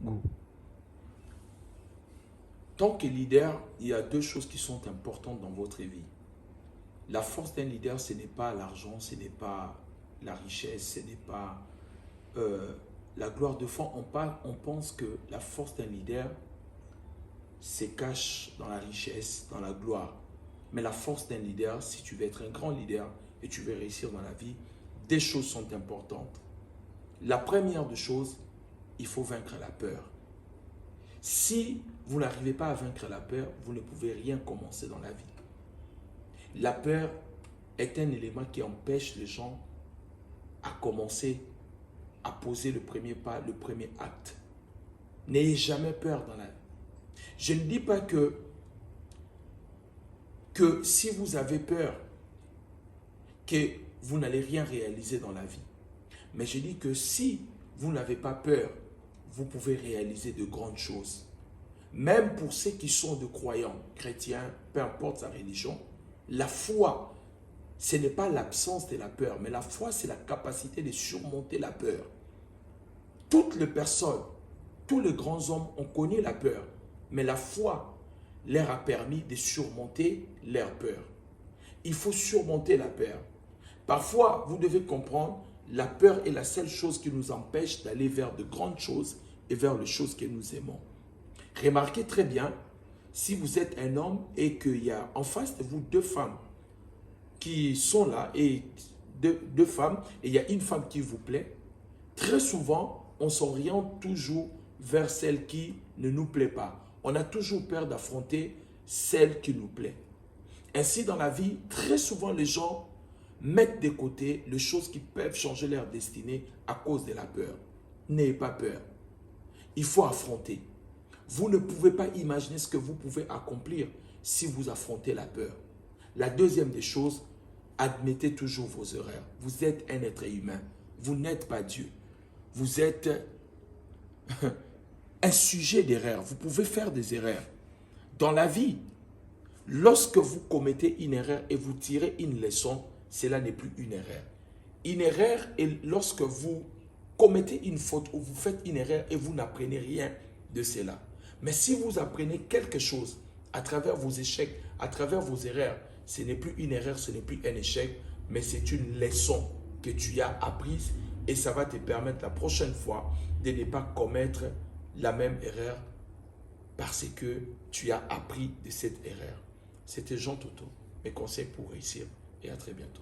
Go. Tant que leader, il y a deux choses qui sont importantes dans votre vie. La force d'un leader, ce n'est pas l'argent, ce n'est pas la richesse, ce n'est pas euh, la gloire de fond. On pense que la force d'un leader se cache dans la richesse, dans la gloire. Mais la force d'un leader, si tu veux être un grand leader et tu veux réussir dans la vie, des choses sont importantes. La première des choses, il faut vaincre la peur. Si vous n'arrivez pas à vaincre la peur, vous ne pouvez rien commencer dans la vie. La peur est un élément qui empêche les gens à commencer, à poser le premier pas, le premier acte. N'ayez jamais peur dans la vie. Je ne dis pas que si vous avez peur, que vous n'allez rien réaliser dans la vie. Mais je dis que si vous n'avez pas peur, vous pouvez réaliser de grandes choses. Même pour ceux qui sont de croyants, chrétiens, peu importe sa religion, la foi, ce n'est pas l'absence de la peur, mais la foi, c'est la capacité de surmonter la peur. Toutes les personnes, tous les grands hommes ont connu la peur, mais la foi leur a permis de surmonter leur peur. Il faut surmonter la peur. Parfois, vous devez comprendre, la peur est la seule chose qui nous empêche d'aller vers de grandes choses et vers les choses que nous aimons. Remarquez très bien, si vous êtes un homme et qu'il y a en face de vous deux femmes qui sont là, et deux femmes, et il y a une femme qui vous plaît, très souvent, on s'oriente toujours vers celle qui ne nous plaît pas. On a toujours peur d'affronter celle qui nous plaît. Ainsi, dans la vie, très souvent, les gens mettent de côté les choses qui peuvent changer leur destinée à cause de la peur. N'ayez pas peur. Il faut affronter. Vous ne pouvez pas imaginer ce que vous pouvez accomplir si vous affrontez la peur. La deuxième des choses, admettez toujours vos erreurs. Vous êtes un être humain. Vous n'êtes pas Dieu. Vous êtes un sujet d'erreur. Vous pouvez faire des erreurs. Dans la vie, lorsque vous commettez une erreur et vous tirez une leçon, cela n'est plus une erreur. Une erreur est lorsque vous commettez une faute ou vous faites une erreur et vous n'apprenez rien de cela. Mais si vous apprenez quelque chose à travers vos échecs, à travers vos erreurs, ce n'est plus une erreur, ce n'est plus un échec, mais c'est une leçon que tu as apprise et ça va te permettre la prochaine fois de ne pas commettre la même erreur parce que tu as appris de cette erreur. C'était Jean Toto, mes conseils pour réussir et à très bientôt.